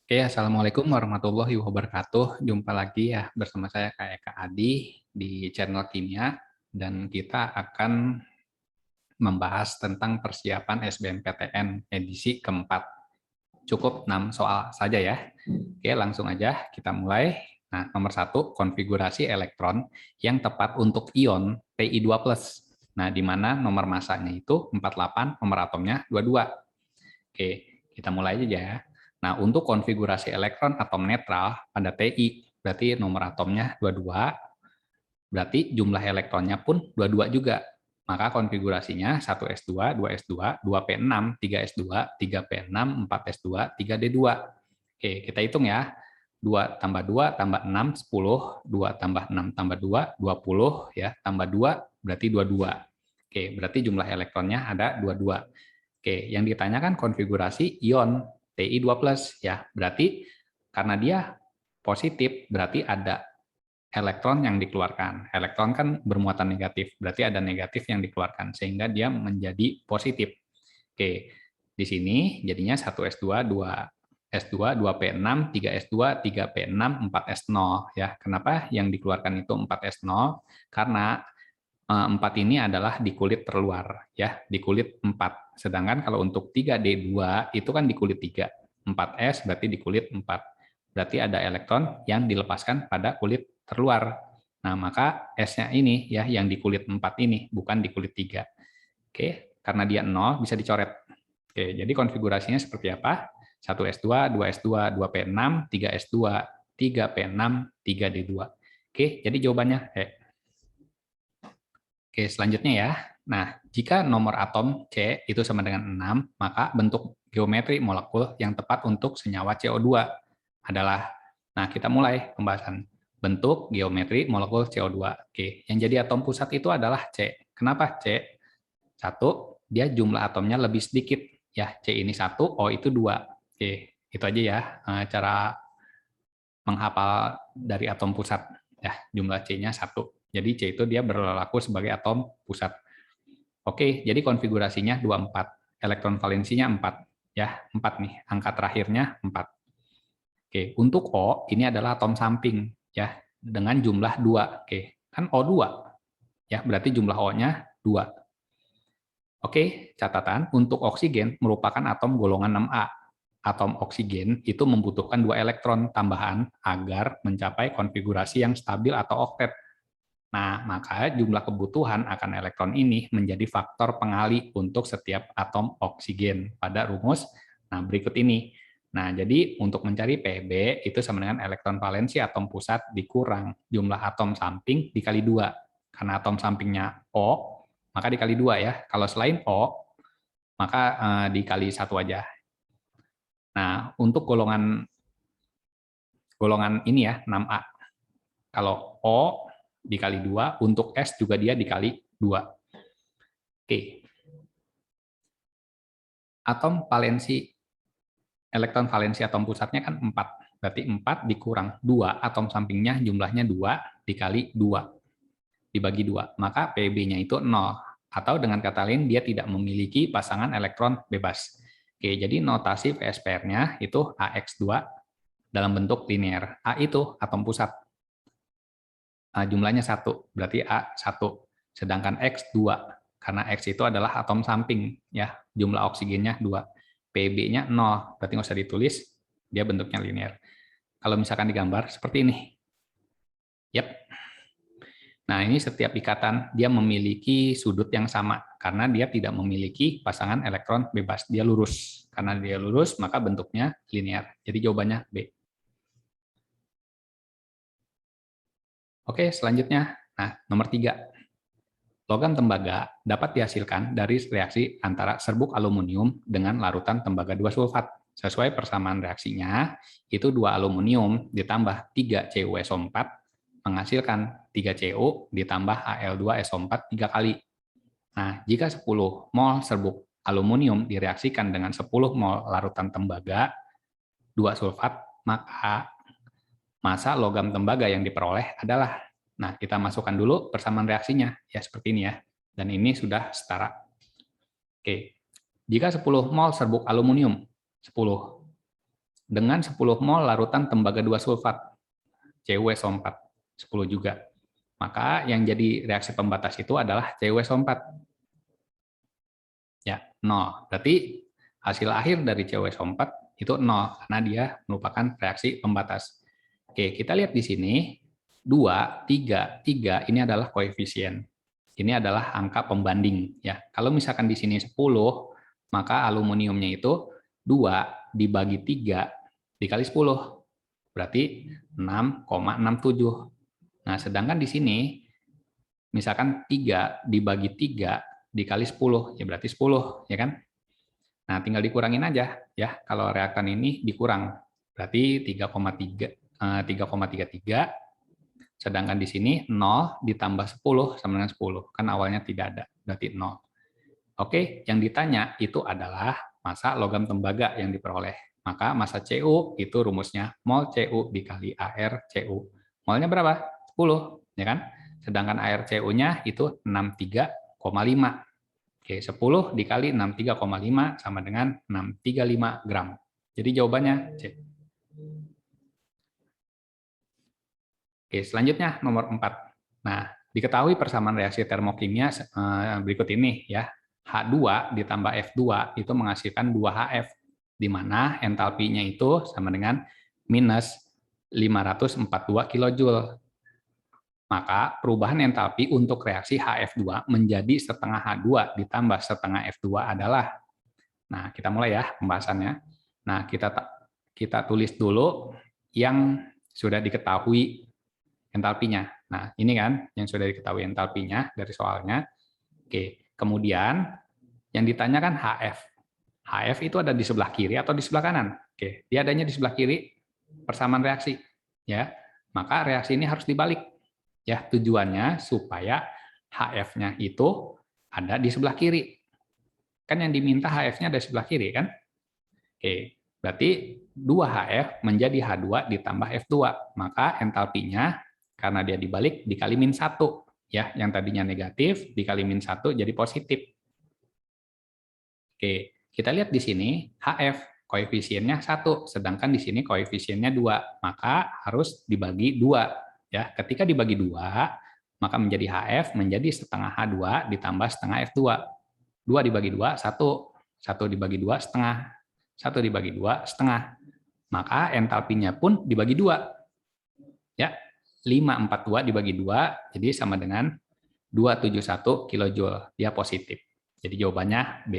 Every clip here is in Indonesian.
Oke, Assalamualaikum warahmatullahi wabarakatuh. Jumpa lagi ya bersama saya Kak Eka Adi di channel Kimia, dan kita akan membahas tentang persiapan SBMPTN edisi keempat. Cukup 6 soal saja ya. Oke, langsung aja kita mulai. Nah, nomor 1, konfigurasi elektron yang tepat untuk ion Ti2+. Nah, di mana nomor masanya itu 48, nomor atomnya 22. Oke, kita mulai aja ya. Nah, untuk konfigurasi elektron atom netral pada Ti, berarti nomor atomnya 22, berarti jumlah elektronnya pun 22 juga. Maka konfigurasinya 1s2, 2s2, 2p6, 3s2, 3p6, 4s2, 3d2. Oke, kita hitung ya. 2 tambah 2 tambah 6, 10. 2 tambah 6 tambah 2, 20. Ya, tambah 2 berarti 22. Oke, berarti jumlah elektronnya ada 22. Oke, yang ditanyakan konfigurasi ion Ti2+, ya. Berarti karena dia positif, berarti ada elektron yang dikeluarkan. Elektron kan bermuatan negatif, berarti ada negatif yang dikeluarkan sehingga dia menjadi positif. Oke, di sini jadinya 1s2, 2s2, 2p6, 3s2, 3p6, 4s0 ya. Kenapa yang dikeluarkan itu 4s0? Karena 4 ini adalah di kulit terluar ya, di kulit 4. Sedangkan kalau untuk 3D2 itu kan di kulit 3. 4S berarti di kulit 4. Berarti ada elektron yang dilepaskan pada kulit terluar. Nah, maka S-nya ini ya yang di kulit 4 ini, bukan di kulit 3. Oke, karena dia 0 bisa dicoret. Oke, jadi konfigurasinya seperti apa? 1S2, 2S2, 2P6, 3S2, 3P6, 3D2. Oke, jadi jawabannya Oke, selanjutnya ya. Nah, jika nomor atom C itu sama dengan 6, maka bentuk geometri molekul yang tepat untuk senyawa CO2 adalah, nah kita mulai pembahasan. Bentuk geometri molekul CO2. Oke, yang jadi atom pusat itu adalah C. Kenapa C? Satu, dia jumlah atomnya lebih sedikit. Ya, C ini 1, O itu 2. Oke, itu aja ya cara menghafal dari atom pusat. Ya, jumlah C-nya 1. Jadi C itu dia berlaku sebagai atom pusat. Oke, jadi konfigurasinya 24. Elektron valensinya 4. Ya, 4 nih. Angka terakhirnya 4. Oke, untuk O ini adalah atom samping ya dengan jumlah 2. Oke, kan O2. Ya, berarti jumlah O-nya 2. Oke, catatan untuk oksigen merupakan atom golongan 6A. Atom oksigen itu membutuhkan 2 elektron tambahan agar mencapai konfigurasi yang stabil atau oktet. Nah, maka jumlah kebutuhan akan elektron ini menjadi faktor pengali untuk setiap atom oksigen pada rumus berikut ini. Nah, jadi untuk mencari Pb itu sama dengan elektron valensi atom pusat dikurang jumlah atom samping dikali 2. Karena atom sampingnya O, maka dikali 2 ya. Kalau selain O, maka dikali 1 aja. Nah, untuk golongan ini ya, 6A. Kalau O dikali 2, untuk S juga dia dikali 2. Oke. Atom valensi, elektron valensi atom pusatnya kan 4. Berarti 4 dikurang 2, atom sampingnya jumlahnya 2, dikali 2. Dibagi 2. Maka Pb-nya itu 0. Atau dengan kata lain, dia tidak memiliki pasangan elektron bebas. Oke, jadi notasi VSPR-nya itu AX2 dalam bentuk linear. A itu atom pusat. Jumlahnya 1, berarti A1. Sedangkan X 2, karena X itu adalah atom samping, ya jumlah oksigennya 2. Pb-nya 0, berarti nggak usah ditulis, dia bentuknya linear. Kalau misalkan digambar seperti ini. Yap. Nah, ini setiap ikatan dia memiliki sudut yang sama, karena dia tidak memiliki pasangan elektron bebas, dia lurus. Karena dia lurus, maka bentuknya linear. Jadi jawabannya B. Oke, selanjutnya. Nah, nomor 3. Logam tembaga dapat dihasilkan dari reaksi antara serbuk aluminium dengan larutan tembaga 2 sulfat. Sesuai persamaan reaksinya, itu 2 aluminium ditambah 3 CuSO4 menghasilkan 3 Cu ditambah Al2SO4 3 kali. Nah, jika 10 mol serbuk aluminium direaksikan dengan 10 mol larutan tembaga 2 sulfat, maka massa logam tembaga yang diperoleh adalah, nah kita masukkan dulu persamaan reaksinya, ya seperti ini ya, dan ini sudah setara. Oke, jika 10 mol serbuk aluminium, 10 dengan 10 mol larutan tembaga 2 sulfat, CuSO4, 10 juga. Maka yang jadi reaksi pembatas itu adalah CuSO4. Ya, 0. Berarti hasil akhir dari CuSO4 itu 0, karena dia merupakan reaksi pembatas. Oke, kita lihat di sini, 2, 3, 3 ini adalah koefisien. Ini adalah angka pembanding. Ya, kalau misalkan di sini 10, maka aluminiumnya itu 2 dibagi 3 dikali 10. Berarti 6,67. Nah, sedangkan di sini, misalkan 3 dibagi 3 dikali 10, ya berarti 10, ya kan? Nah, tinggal dikurangin aja, ya. Kalau reaktan ini dikurang, berarti 3,33, sedangkan di sini 0 ditambah 10 sama dengan 10, kan awalnya tidak ada, berarti 0. Oke, yang ditanya itu adalah massa logam tembaga yang diperoleh. Maka massa Cu itu rumusnya mol Cu dikali AR Cu. Molnya berapa? 10, ya kan? Sedangkan AR Cu-nya itu 63,5. Oke, 10 dikali 63,5 sama dengan 635 gram. Jadi jawabannya C. Oke, selanjutnya nomor 4. Nah, diketahui persamaan reaksi termokimia berikut ini ya. H2 ditambah F2 itu menghasilkan 2HF, di mana entalpinya itu sama dengan minus 542 kJ. Maka perubahan entalpi untuk reaksi HF2 menjadi setengah H2 ditambah setengah F2 adalah, nah kita mulai ya pembahasannya. Nah kita tulis dulu yang sudah diketahui entalpinya. Nah ini kan yang sudah diketahui entalpinya dari soalnya. Oke, kemudian yang ditanyakan HF. HF itu ada di sebelah kiri atau di sebelah kanan? Oke, dia adanya di sebelah kiri, persamaan reaksi. Ya, maka reaksi ini harus dibalik. Ya, tujuannya supaya HF-nya itu ada di sebelah kiri. Kan yang diminta HF-nya ada di sebelah kiri kan? Oke, berarti 2HF menjadi H2 ditambah F2. Maka entalpinya karena dia dibalik dikali min 1. Ya, yang tadinya negatif dikali min 1 jadi positif. Oke, kita lihat di sini HF koefisiennya 1, sedangkan di sini koefisiennya 2, maka harus dibagi 2. Ya, ketika dibagi 2, maka menjadi HF menjadi setengah H2 ditambah setengah F2. 2 dibagi 2, 1. 1 dibagi 2, setengah. 1 dibagi 2, setengah. Maka entalpinya pun dibagi 2. Ya, 542 dibagi 2, jadi sama dengan 271 kJ. Dia positif. Jadi jawabannya B.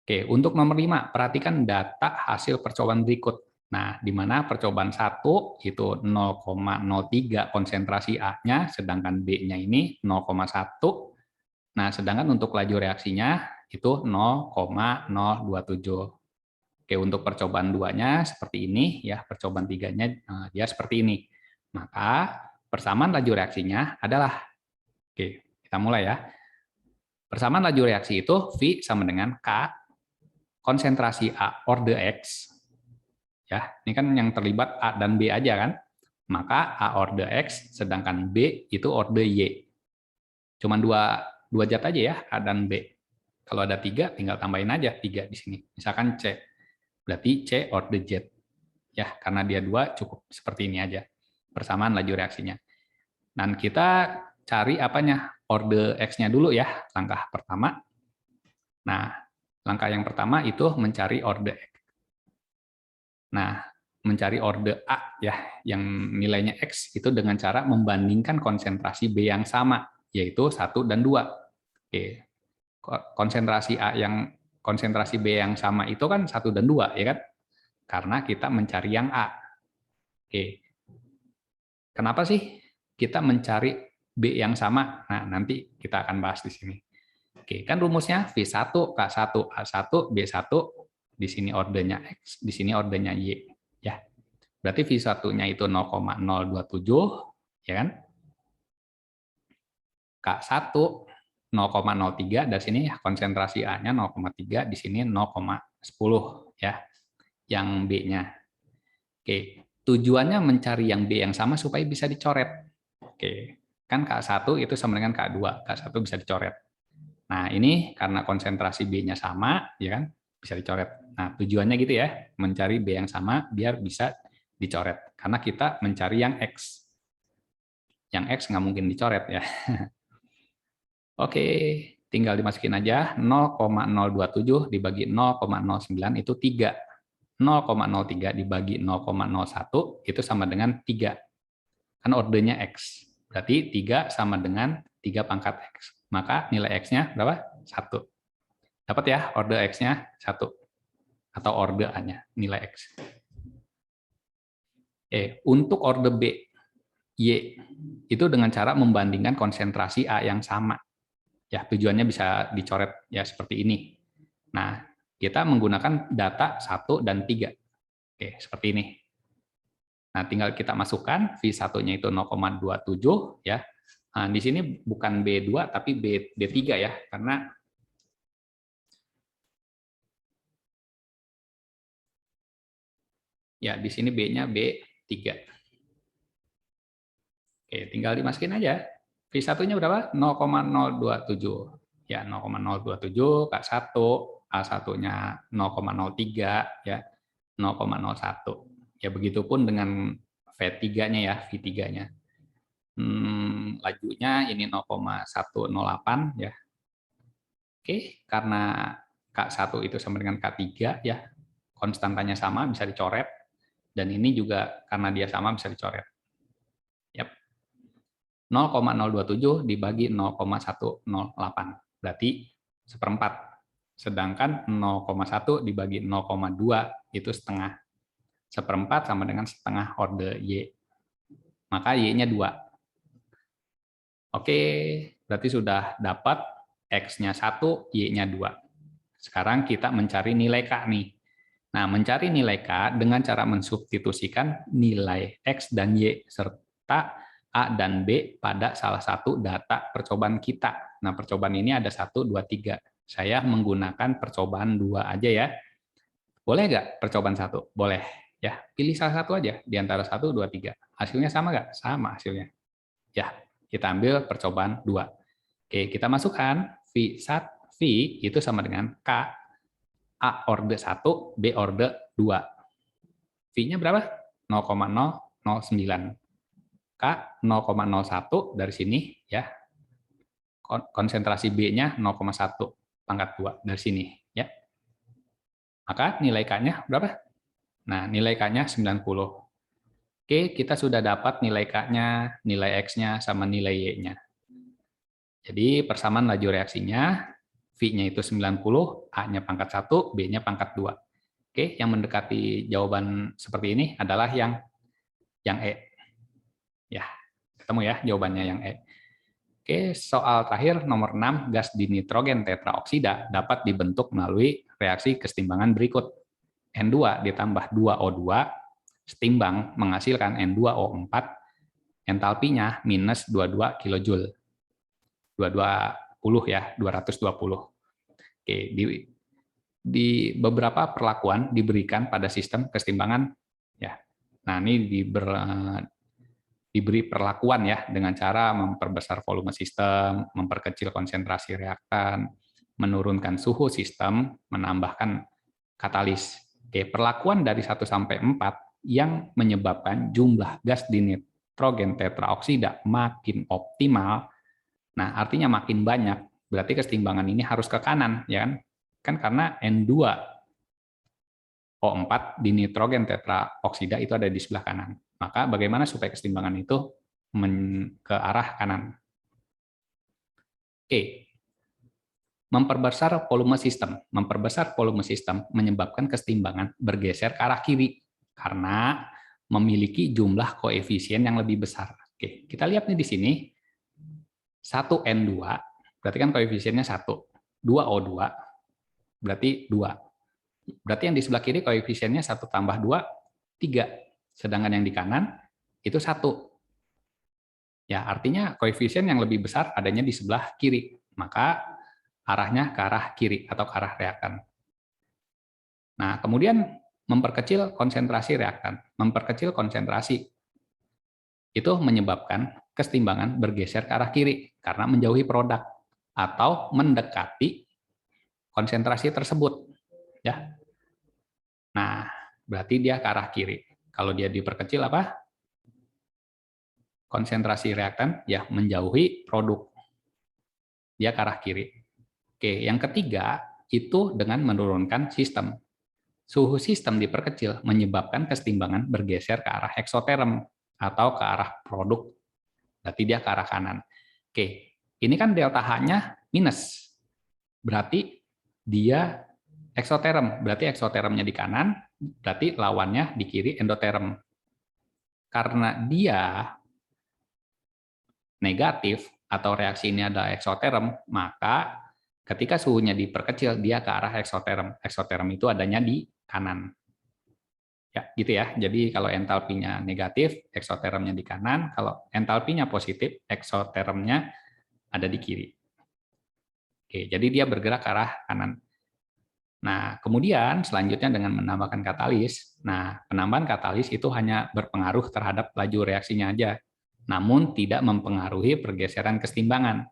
Oke, untuk nomor 5, perhatikan data hasil percobaan berikut. Nah, di mana percobaan 1 itu 0,03 konsentrasi A-nya, sedangkan B-nya ini 0,1. Nah, sedangkan untuk laju reaksinya itu 0,027. Oke, untuk percobaan 2-nya seperti ini, ya percobaan 3-nya dia seperti ini. Maka persamaan laju reaksinya adalah, oke, kita mulai ya. Persamaan laju reaksi itu V sama dengan K konsentrasi A orde X, ya ini kan yang terlibat A dan B aja kan, maka A orde X sedangkan B itu orde Y. Cuman dua zat aja ya, A dan B. Kalau ada 3 tinggal tambahin aja 3 di sini. Misalkan C, berarti C orde Z. Ya, karena dia 2 cukup seperti ini aja. Persamaan laju reaksinya. Dan kita cari apanya? Orde X-nya dulu ya, langkah pertama. Nah, langkah yang pertama itu mencari orde X. Nah, mencari orde A ya, yang nilainya X itu dengan cara membandingkan konsentrasi B yang sama, yaitu 1 dan 2. Oke. Konsentrasi B yang sama itu kan 1 dan 2 ya kan? Karena kita mencari yang A. Oke. Kenapa sih kita mencari B yang sama? Nah, nanti kita akan bahas di sini. Oke, kan rumusnya V1, K1, A1, B1, di sini ordenya X, di sini ordenya Y. Ya. Berarti V1-nya itu 0,027, ya kan? K1 0,03, dari sini konsentrasi A-nya 0,3, di sini 0,10, ya. Yang B-nya. Oke, tujuannya mencari yang B yang sama supaya bisa dicoret. Oke, kan K1 itu sama dengan K2, K1 bisa dicoret. Nah, ini karena konsentrasi B-nya sama, ya kan? bisa dicoret. Nah, tujuannya gitu ya, mencari B yang sama biar bisa dicoret. Karena kita mencari yang X. Yang X nggak mungkin dicoret ya. Oke, tinggal dimasukin aja 0,027 dibagi 0,09 itu 3. 0,03 dibagi 0,01 itu sama dengan 3. Kan ordernya X. Berarti 3 sama dengan 3 pangkat X. Maka nilai X-nya berapa? 1. Dapat ya order X-nya 1. Atau order A-nya, nilai X. Untuk order B, Y, itu dengan cara membandingkan konsentrasi A yang sama. Ya, tujuannya bisa dicoret ya seperti ini. Nah, kita menggunakan data 1 dan 3. Oke, seperti ini. Nah, tinggal kita masukkan V1-nya itu 0,27 ya. Nah, di sini bukan B2 tapi B3 ya, karena ya di sini B-nya B3. Oke, tinggal dimasukin aja. V1-nya berapa? 0,027. Ya, 0,027 K1, A1-nya 0,03 ya, 0,01. Ya, begitupun dengan V3-nya ya, V3-nya. Lajunya ini 0,108 ya. Oke, karena K1 itu sama dengan K3 ya, konstantanya sama bisa dicoret, dan ini juga karena dia sama bisa dicoret. Yap. 0,027 dibagi 0,108, berarti seperempat. Sedangkan 0,1 dibagi 0,2 itu setengah. Seperempat sama dengan setengah order Y. Maka Y-nya 2. Oke, berarti sudah dapat X-nya 1, Y-nya 2. Sekarang kita mencari nilai K nih. Nah, mencari nilai K dengan cara mensubstitusikan nilai X dan Y serta A dan B pada salah satu data percobaan kita. Nah, percobaan ini ada 1, 2, 3. Saya menggunakan percobaan 2 aja ya. Boleh nggak percobaan 1? Boleh. Ya, pilih salah satu aja di antara 1, 2, 3. Hasilnya sama nggak? Sama hasilnya. Ya, kita ambil percobaan 2. Oke, kita masukkan V itu sama dengan K. A order 1, B order 2. V-nya berapa? 0,009. K 0,01 dari sini ya. Konsentrasi B-nya 0,1 pangkat 2 dari sini ya. Maka nilai K-nya berapa? Nah, nilai K-nya 90. Oke, kita sudah dapat nilai K-nya, nilai X-nya, sama nilai Y-nya. Jadi persamaan laju reaksinya, V-nya itu 90, A-nya pangkat 1, B-nya pangkat 2. Oke, yang mendekati jawaban seperti ini adalah yang E. Ya, ketemu ya jawabannya yang E. Oke, soal terakhir nomor 6, gas dinitrogen tetraoksida dapat dibentuk melalui reaksi kesetimbangan berikut. N2 ditambah 2O2 setimbang menghasilkan N2O4, entalpinya minus 22 kJ. 220 ya, 220. Oke, di beberapa perlakuan diberikan pada sistem kesetimbangan ya. Nah, ini diberi perlakuan ya dengan cara memperbesar volume sistem, memperkecil konsentrasi reaktan, menurunkan suhu sistem, menambahkan katalis. Oke, perlakuan dari 1 sampai 4 yang menyebabkan jumlah gas dinitrogen tetraoksida makin optimal. Nah, artinya makin banyak, berarti kesetimbangan ini harus ke kanan, ya kan? Kan karena N2O4 dinitrogen tetraoksida itu ada di sebelah kanan. Maka bagaimana supaya kesetimbangan itu ke arah kanan? Oke. Memperbesar volume sistem. Memperbesar volume sistem menyebabkan kesetimbangan bergeser ke arah kiri karena memiliki jumlah koefisien yang lebih besar. Oke, kita lihat nih di sini. 1N2 berarti kan koefisiennya 1. 2O2 berarti 2. Berarti yang di sebelah kiri koefisiennya 1 tambah 2, 3. Sedangkan yang di kanan itu 1. Ya, artinya koefisien yang lebih besar adanya di sebelah kiri. Maka arahnya ke arah kiri atau ke arah reaktan. Nah, kemudian memperkecil konsentrasi reaktan. Memperkecil konsentrasi itu menyebabkan kesetimbangan bergeser ke arah kiri karena menjauhi produk atau mendekati konsentrasi tersebut. Ya. Nah, berarti dia ke arah kiri. Kalau dia diperkecil apa? Konsentrasi reaktan ya menjauhi produk. Dia ke arah kiri. Oke, yang ketiga itu dengan menurunkan sistem. Suhu sistem diperkecil menyebabkan kesetimbangan bergeser ke arah eksoterm atau ke arah produk. Berarti dia ke arah kanan. Oke, ini kan delta H-nya minus. Berarti dia eksoterm. Berarti eksotermnya di kanan, berarti lawannya di kiri endoterm. Karena dia negatif atau reaksi ini adalah eksoterm, maka ketika suhunya diperkecil, dia ke arah eksoterm. Eksoterm itu adanya di kanan. Ya, gitu ya. Jadi kalau entalpinya negatif, eksotermnya di kanan. Kalau entalpinya positif, eksotermnya ada di kiri. Oke, jadi dia bergerak ke arah kanan. Nah, kemudian selanjutnya dengan menambahkan katalis. Nah, penambahan katalis itu hanya berpengaruh terhadap laju reaksinya aja, namun tidak mempengaruhi pergeseran kesetimbangan.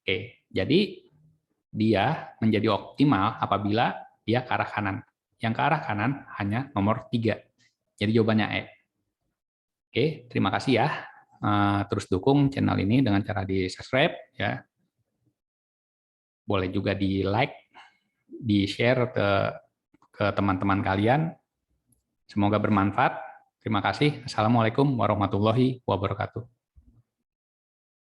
Oke, jadi dia menjadi optimal apabila dia ke arah kanan. Yang ke arah kanan hanya nomor 3. Jadi jawabannya E. Oke, terima kasih ya. Terus dukung channel ini dengan cara di-subscribe ya. Boleh juga di-like, di-share ke teman-teman kalian. Semoga bermanfaat. Terima kasih. Assalamualaikum warahmatullahi wabarakatuh.